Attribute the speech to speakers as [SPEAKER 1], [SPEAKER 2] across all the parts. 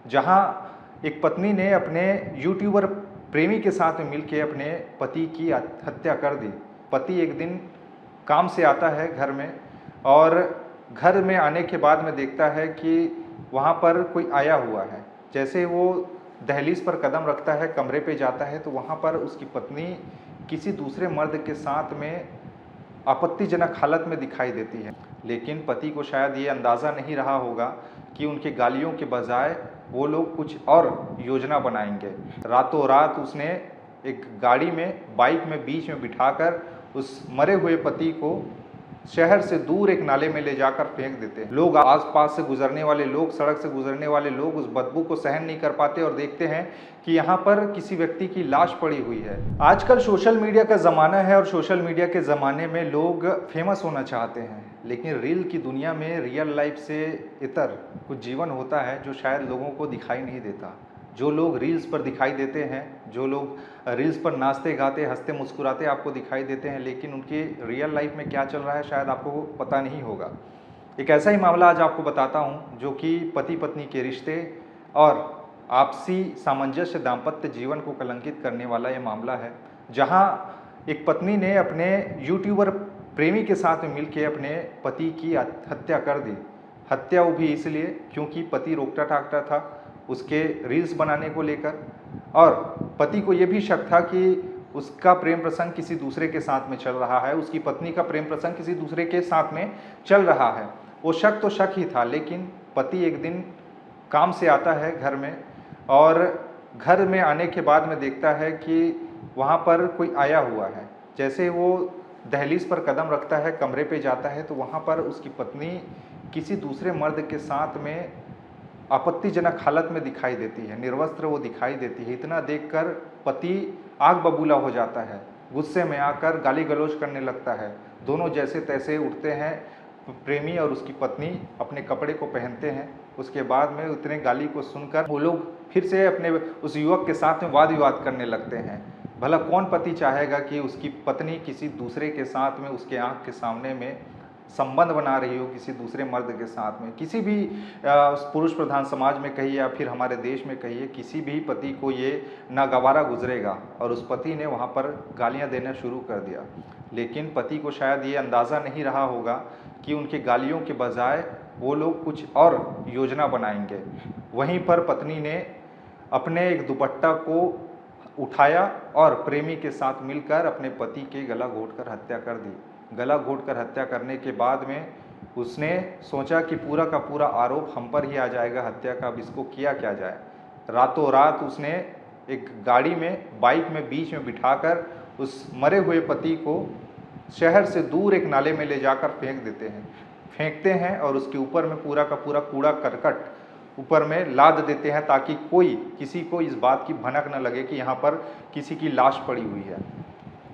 [SPEAKER 1] जहां एक पत्नी ने अपने यूट्यूबर प्रेमी के साथ में मिलकर अपने पति की हत्या कर दी। पति एक दिन काम से आता है घर में और घर में आने के बाद में देखता है कि वहाँ पर कोई आया हुआ है। जैसे वो दहलीज पर कदम रखता है, कमरे पे जाता है, तो वहाँ पर उसकी पत्नी किसी दूसरे मर्द के साथ में आपत्तिजनक हालत में दिखाई देती है। लेकिन पति को शायद ये अंदाज़ा नहीं रहा होगा कि उनके गालियों के बजाय वो लोग कुछ और योजना बनाएंगे। रातों रात उसने एक गाड़ी में, बाइक में बीच में बिठाकर उस मरे हुए पति को शहर से दूर एक नाले में ले जाकर फेंक देते हैं। लोग, आसपास से गुजरने वाले लोग, सड़क से गुजरने वाले लोग उस बदबू को सहन नहीं कर पाते और देखते हैं कि यहाँ पर किसी व्यक्ति की लाश पड़ी हुई है। आजकल सोशल मीडिया का ज़माना है और सोशल मीडिया के ज़माने में लोग फेमस होना चाहते हैं, लेकिन रील की दुनिया में रियल लाइफ से इतर कुछ जीवन होता है जो शायद लोगों को दिखाई नहीं देता। जो लोग रील्स पर दिखाई देते हैं, जो लोग रील्स पर नाचते गाते हंसते मुस्कुराते आपको दिखाई देते हैं, लेकिन उनके रियल लाइफ में क्या चल रहा है शायद आपको पता नहीं होगा। एक ऐसा ही मामला आज आपको बताता हूं जो कि पति पत्नी के रिश्ते और आपसी सामंजस्य दाम्पत्य जीवन को कलंकित करने वाला ये मामला है। जहां एक पत्नी ने अपने यूट्यूबर प्रेमी के साथ में मिलकर अपने पति की हत्या कर दी। हत्या वो भी इसलिए क्योंकि पति रोकता टाकता था उसके रील्स बनाने को लेकर, और पति को यह भी शक था कि उसका प्रेम प्रसंग किसी दूसरे के साथ में चल रहा है, उसकी पत्नी का प्रेम प्रसंग किसी दूसरे के साथ में चल रहा है। वो शक तो शक ही था, लेकिन पति एक दिन काम से आता है घर में और घर में आने के बाद में देखता है कि वहाँ पर कोई आया हुआ है। जैसे वो दहलीज पर कदम रखता है, कमरे पे जाता है, तो वहाँ पर उसकी पत्नी किसी दूसरे मर्द के साथ में आपत्तिजनक हालत में दिखाई देती है, निर्वस्त्र वो दिखाई देती है। इतना देखकर पति आग बबूला हो जाता है, गुस्से में आकर गाली गलौज करने लगता है। दोनों जैसे तैसे उठते हैं, प्रेमी और उसकी पत्नी अपने कपड़े को पहनते हैं। उसके बाद में उतने गाली को सुनकर वो लोग फिर से अपने उस युवक के साथ में वाद विवाद करने लगते हैं। भला कौन पति चाहेगा कि उसकी पत्नी किसी दूसरे के साथ में उसके आँख के सामने में संबंध बना रही हो किसी दूसरे मर्द के साथ में। किसी भी पुरुष प्रधान समाज में कहिए या फिर हमारे देश में कहिए, किसी भी पति को ये नागवारा गुजरेगा, और उस पति ने वहाँ पर गालियाँ देना शुरू कर दिया। लेकिन पति को शायद ये अंदाज़ा नहीं रहा होगा कि उनके गालियों के बजाय वो लोग कुछ और योजना बनाएंगे। वहीं पर पत्नी ने अपने एक दुपट्टा को उठाया और प्रेमी के साथ मिलकर अपने पति के गला घोंटकर हत्या कर दी। गला घोंटकर हत्या करने के बाद में उसने सोचा कि पूरा का पूरा आरोप हम पर ही आ जाएगा हत्या का, अब इसको किया क्या जाए। रातों रात उसने एक गाड़ी में, बाइक में बीच में बिठाकर उस मरे हुए पति को शहर से दूर एक नाले में ले जाकर फेंकते हैं और उसके ऊपर में पूरा का पूरा कूड़ा करकट ऊपर में लाद देते हैं, ताकि किसी को इस बात की भनक न लगे कि यहाँ पर किसी की लाश पड़ी हुई है।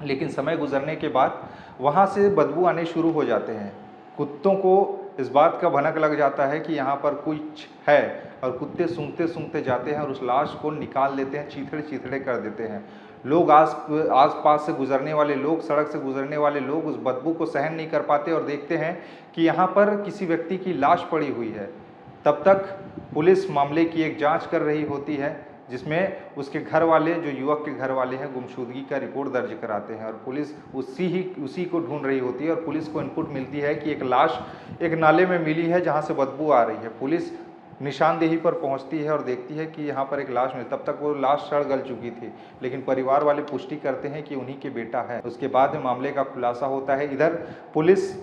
[SPEAKER 1] लेकिन समय गुजरने के बाद वहाँ से बदबू आने शुरू हो जाते हैं। कुत्तों को इस बात का भनक लग जाता है कि यहाँ पर कुछ है, और कुत्ते सूंघते सूंघते जाते हैं और उस लाश को निकाल देते हैं, चीथड़े चीथड़े कर देते हैं। लोग, आस पास से गुजरने वाले लोग, सड़क से गुजरने वाले लोग उस बदबू को सहन नहीं कर पाते और देखते हैं कि यहाँ पर किसी व्यक्ति की लाश पड़ी हुई है। तब तक पुलिस मामले की एक जाँच कर रही होती है, जिसमें उसके घर वाले, जो युवक के घर वाले हैं, गुमशुदगी का रिपोर्ट दर्ज कराते हैं, और पुलिस उसी को ढूंढ रही होती है। और पुलिस को इनपुट मिलती है कि एक लाश एक नाले में मिली है जहां से बदबू आ रही है। पुलिस निशानदेही पर पहुंचती है और देखती है कि यहाँ पर एक लाश मिली। तब तक वो लाश सड़ गल चुकी थी, लेकिन परिवार वाले पुष्टि करते हैं कि उन्हीं के बेटा है। उसके बाद में मामले का खुलासा होता है। इधर पुलिस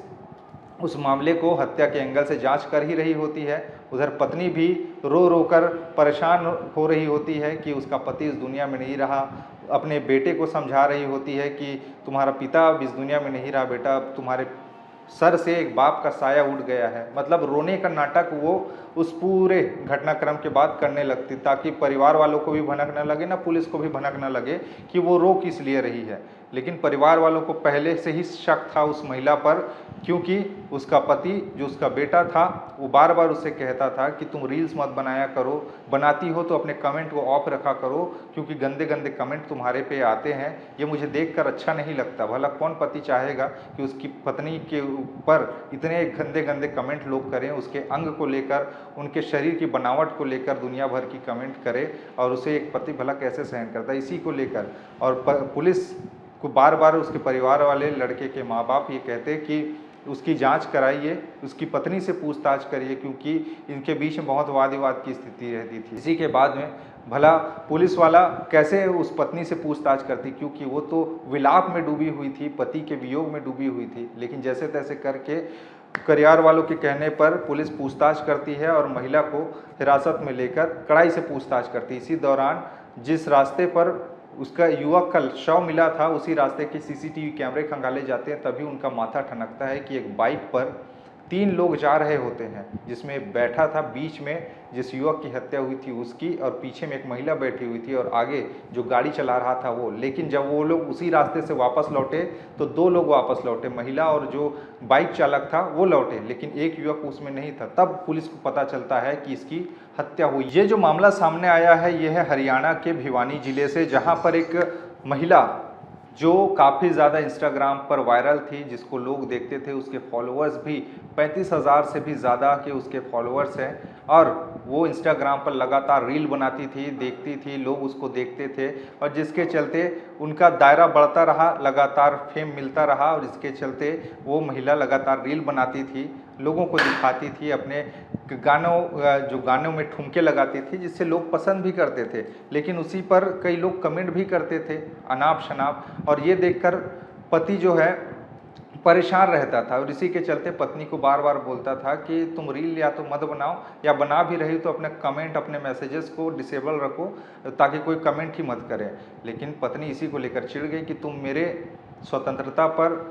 [SPEAKER 1] उस मामले को हत्या के एंगल से जांच कर ही रही होती है, उधर पत्नी भी रो रो कर परेशान हो रही होती है कि उसका पति इस दुनिया में नहीं रहा। अपने बेटे को समझा रही होती है कि तुम्हारा पिता अब इस दुनिया में नहीं रहा बेटा, अब तुम्हारे सर से एक बाप का साया उठ गया है। मतलब रोने का नाटक वो उस पूरे घटनाक्रम के बाद करने लगती, ताकि परिवार वालों को भी भनक न लगे, ना पुलिस को भी भनक न लगे कि वो रो किस लिए रही है। लेकिन परिवार वालों को पहले से ही शक था उस महिला पर, क्योंकि उसका पति, जो उसका बेटा था, वो बार बार उससे कहता था कि तुम रील्स मत बनाया करो, बनाती हो तो अपने कमेंट को ऑफ रखा करो, क्योंकि गंदे गंदे कमेंट तुम्हारे पे आते हैं, ये मुझे देखकर अच्छा नहीं लगता। भला कौन पति चाहेगा कि उसकी पत्नी के ऊपर इतने गंदे गंदे कमेंट लोग करें, उसके अंग को लेकर उनके शरीर की बनावट को लेकर दुनिया भर की कमेंट करे और उसे एक पति भला कैसे सहन करता है, इसी को लेकर। और पुलिस को बार बार उसके परिवार वाले, लड़के के माँ बाप ये कहते कि उसकी जांच कराइए, उसकी पत्नी से पूछताछ करिए, क्योंकि इनके बीच में बहुत वाद विवाद की स्थिति रहती थी। इसी के बाद में भला पुलिस वाला कैसे उस पत्नी से पूछताछ करती, क्योंकि वो तो विलाप में डूबी हुई थी, पति के वियोग में डूबी हुई थी। लेकिन जैसे तैसे करके परिवार वालों के कहने पर पुलिस पूछताछ करती है और महिला को हिरासत में लेकर कड़ाई से पूछताछ करती है। इसी दौरान जिस रास्ते पर उसका युवक का शव मिला था, उसी रास्ते के सीसीटीवी कैमरे खंगाले जाते हैं। तभी उनका माथा ठनकता है कि एक बाइक पर 3 लोग जा रहे होते हैं, जिसमें बैठा था बीच में जिस युवक की हत्या हुई थी उसकी, और पीछे में एक महिला बैठी हुई थी और आगे जो गाड़ी चला रहा था वो। लेकिन जब वो लोग उसी रास्ते से वापस लौटे तो 2 लोग वापस लौटे, महिला और जो बाइक चालक था वो लौटे, लेकिन एक युवक उसमें नहीं था। तब पुलिस को पता चलता है कि इसकी हत्या हुई। ये जो मामला सामने आया है ये है हरियाणा के भिवानी जिले से, जहाँ पर एक महिला जो काफ़ी ज़्यादा इंस्टाग्राम पर वायरल थी, जिसको लोग देखते थे, उसके फॉलोअर्स भी 35,000 से भी ज़्यादा के उसके फॉलोअर्स हैं, और वो इंस्टाग्राम पर लगातार रील बनाती थी, देखती थी, लोग उसको देखते थे, और जिसके चलते उनका दायरा बढ़ता रहा, लगातार फेम मिलता रहा, और इसके चलते वो महिला लगातार रील बनाती थी, लोगों को दिखाती थी, अपने गानों में ठुमके लगाती थी, जिससे लोग पसंद भी करते थे। लेकिन उसी पर कई लोग कमेंट भी करते थे अनाप शनाप, और ये देखकर पति जो है परेशान रहता था, और इसी के चलते पत्नी को बार बार बोलता था कि तुम रील या तो मत बनाओ, या बना भी रही तो अपने कमेंट, अपने मैसेजेस को डिसेबल रखो, ताकि कोई कमेंट ही मत करे। लेकिन पत्नी इसी को लेकर चिढ़ गई कि तुम मेरे स्वतंत्रता पर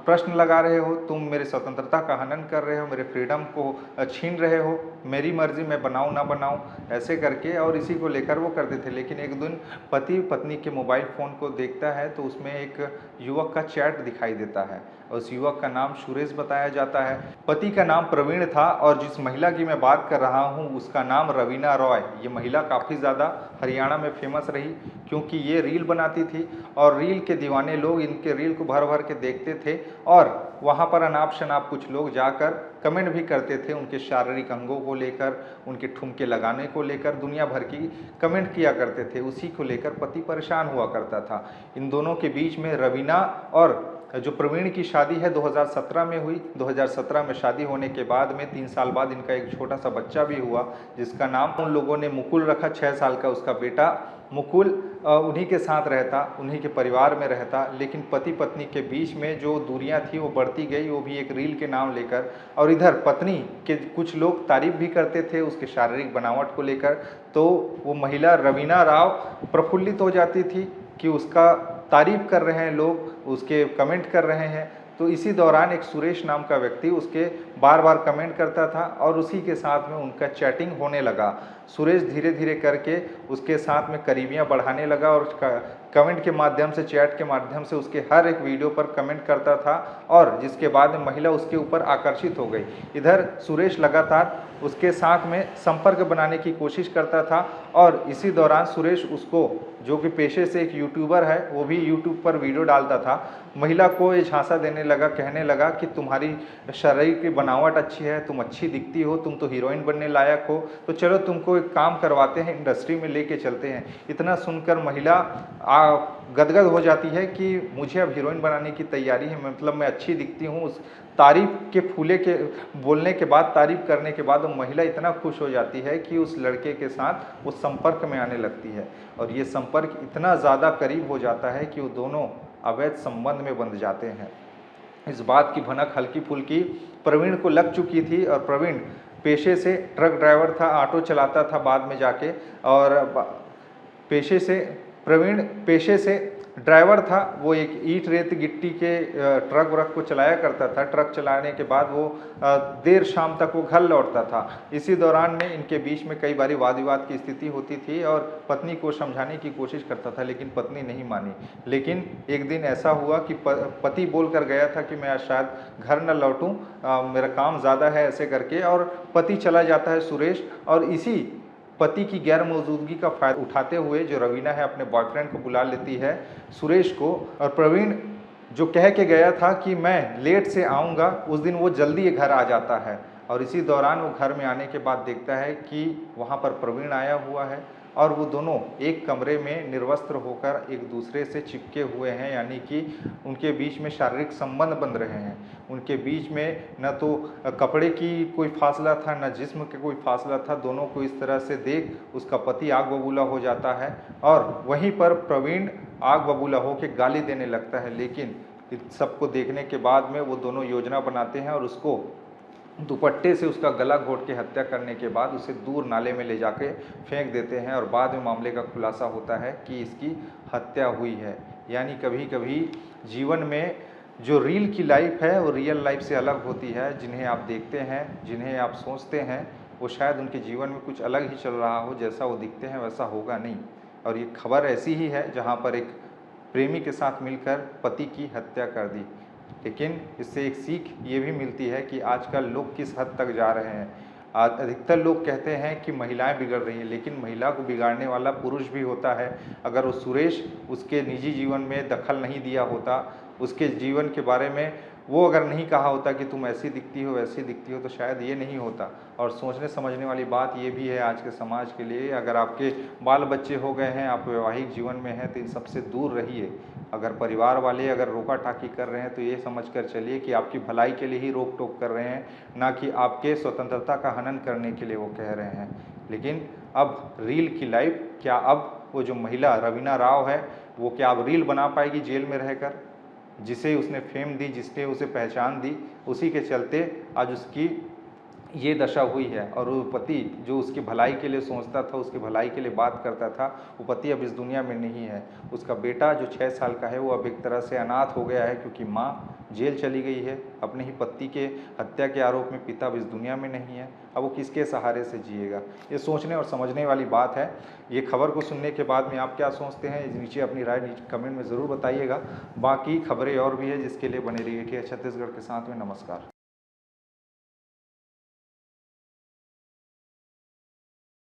[SPEAKER 1] प्रश्न लगा रहे हो, तुम मेरे स्वतंत्रता का हनन कर रहे हो, मेरे फ्रीडम को छीन रहे हो, मेरी मर्जी मैं बनाऊं ना बनाऊं, ऐसे करके, और इसी को लेकर वो करते थे। लेकिन एक दिन पति पत्नी के मोबाइल फ़ोन को देखता है तो उसमें एक युवक का चैट दिखाई देता है, और उस युवक का नाम सुरेश बताया जाता है। पति का नाम प्रवीण था, और जिस महिला की मैं बात कर रहा हूँ उसका नाम रवीना रॉय। ये महिला काफ़ी ज़्यादा हरियाणा में फेमस रही, क्योंकि ये रील बनाती थी, और रील के दीवाने लोग इनके रील को भर भर के देखते थे, और वहाँ पर अनाप शनाप कुछ लोग जाकर कमेंट भी करते थे उनके शारीरिक अंगों को लेकर, उनके ठुमके लगाने को लेकर, दुनिया भर की कमेंट किया करते थे। उसी को लेकर पति परेशान हुआ करता था। इन दोनों के बीच में रवीना और जो प्रवीण की शादी है 2017 में हुई। 2017 में शादी होने के बाद में 3 साल बाद इनका एक छोटा सा बच्चा भी हुआ, जिसका नाम उन लोगों ने मुकुल रखा। 6 साल का उसका बेटा मुकुल उन्हीं के साथ रहता, उन्हीं के परिवार में रहता। लेकिन पति पत्नी के बीच में जो दूरियां थी वो बढ़ती गई, वो भी एक रील के नाम लेकर। और इधर पत्नी के कुछ लोग तारीफ भी करते थे उसके शारीरिक बनावट को लेकर, तो वो महिला रवीना राव प्रफुल्लित हो जाती थी कि उसका तारीफ कर रहे हैं लोग, उसके कमेंट कर रहे हैं। तो इसी दौरान एक सुरेश नाम का व्यक्ति उसके बार बार कमेंट करता था, और उसी के साथ में उनका चैटिंग होने लगा। सुरेश धीरे धीरे करके उसके साथ में करीबियाँ बढ़ाने लगा, और कमेंट के माध्यम से, चैट के माध्यम से उसके हर एक वीडियो पर कमेंट करता था, और जिसके बाद में महिला उसके ऊपर आकर्षित हो गई। इधर सुरेश लगातार उसके साथ में संपर्क बनाने की कोशिश करता था, और इसी दौरान सुरेश उसको, जो कि पेशे से एक यूट्यूबर है, वो भी यूट्यूब पर वीडियो डालता था, महिला को ये झांसा देने लगा, कहने लगा कि तुम्हारी शरीर की बनावट अच्छी है, तुम अच्छी दिखती हो, तुम तो हीरोइन बनने लायक हो, तो चलो तुमको एक काम करवाते हैं, इंडस्ट्री में लेके चलते हैं। इतना सुनकर महिला गदगद हो जाती है कि मुझे अब हीरोइन बनाने की तैयारी है, मतलब मैं अच्छी दिखती हूँ। उस तारीफ के फूले के बोलने के बाद, तारीफ करने के बाद वो महिला इतना खुश हो जाती है कि उस लड़के के साथ वो संपर्क में आने लगती है, और ये संपर्क इतना ज़्यादा करीब हो जाता है कि वो दोनों अवैध संबंध में बंध जाते हैं। इस बात की भनक हल्की फुल्की प्रवीण को लग चुकी थी, और प्रवीण पेशे से ट्रक ड्राइवर था, ऑटो चलाता था बाद में जाके, और प्रवीण पेशे से ड्राइवर था। वो एक ईंट रेत गिट्टी के ट्रक व्रक को चलाया करता था। ट्रक चलाने के बाद वो देर शाम तक वो घर लौटता था। इसी दौरान में इनके बीच में कई बारी वाद विवाद की स्थिति होती थी, और पत्नी को समझाने की कोशिश करता था, लेकिन पत्नी नहीं मानी। लेकिन एक दिन ऐसा हुआ कि पति बोल कर गया था कि मैं आज शायद घर न लौटूं, मेरा काम ज़्यादा है, ऐसे करके, और पति चला जाता है सुरेश। और इसी पति की गैर मौजूदगी का फायदा उठाते हुए जो रवीना है अपने बॉयफ्रेंड को बुला लेती है सुरेश को, और प्रवीण जो कह के गया था कि मैं लेट से आऊँगा, उस दिन वो जल्दी घर आ जाता है, और इसी दौरान वो घर में आने के बाद देखता है कि वहाँ पर प्रवीण आया हुआ है और वो दोनों एक कमरे में निर्वस्त्र होकर एक दूसरे से चिपके हुए हैं, यानी कि उनके बीच में शारीरिक संबंध बन रहे हैं। उनके बीच में न तो कपड़े की कोई फासला था, न जिस्म के कोई फासला था। दोनों को इस तरह से देख उसका पति आग बबूला हो जाता है और वहीं पर प्रवीण आग बबूला होकर गाली देने लगता है। लेकिन इस सबको देखने के बाद में वो दोनों योजना बनाते हैं और उसको दुपट्टे से उसका गला घोट के हत्या करने के बाद उसे दूर नाले में ले जाके फेंक देते हैं और बाद में मामले का खुलासा होता है कि इसकी हत्या हुई है। यानी कभी कभी जीवन में जो रील की लाइफ है वो रियल लाइफ से अलग होती है। जिन्हें आप देखते हैं, जिन्हें आप सोचते हैं, वो शायद उनके जीवन में कुछ अलग ही चल रहा हो, जैसा वो दिखते हैं वैसा होगा नहीं। और ये खबर ऐसी ही है जहाँ पर एक प्रेमी के साथ मिलकर पति की हत्या कर दी। लेकिन इससे एक सीख ये भी मिलती है कि आजकल लोग किस हद तक जा रहे हैं। आज अधिकतर लोग कहते हैं कि महिलाएं बिगड़ रही हैं, लेकिन महिला को बिगाड़ने वाला पुरुष भी होता है। अगर वो सुरेश उसके निजी जीवन में दखल नहीं दिया होता, उसके जीवन के बारे में वो अगर नहीं कहा होता कि तुम ऐसी दिखती हो वैसी दिखती हो, तो शायद ये नहीं होता। और सोचने समझने वाली बात ये भी है आज के समाज के लिए, अगर आपके बाल बच्चे हो गए हैं, आप वैवाहिक जीवन में हैं, तो इन सबसे दूर रहिए। अगर परिवार वाले अगर रोका टाकी कर रहे हैं तो ये समझ कर चलिए कि आपकी भलाई के लिए ही रोक टोक कर रहे हैं, ना कि आपके स्वतंत्रता का हनन करने के लिए वो कह रहे हैं। लेकिन अब रील की लाइफ, क्या अब वो जो महिला रवीना राव है वो क्या अब रील बना पाएगी जेल में रहकर? जिसे उसने फेम दी, जिसने उसे पहचान दी, उसी के चलते आज उसकी ये दशा हुई है। और वो पति जो उसकी भलाई के लिए सोचता था, उसकी भलाई के लिए बात करता था, वो पति अब इस दुनिया में नहीं है। उसका बेटा जो 6 साल का है वो अब एक तरह से अनाथ हो गया है, क्योंकि माँ जेल चली गई है अपने ही पति के हत्या के आरोप में। पिता अब इस दुनिया में नहीं है, अब वो किसके सहारे से जिएगा? ये सोचने और समझने वाली बात है। ये खबर को सुनने के बाद में आप क्या सोचते हैं, नीचे अपनी राय नीचे कमेंट में ज़रूर बताइएगा। बाकी खबरें और भी है जिसके लिए बने रहिए छत्तीसगढ़ के साथ में। नमस्कार।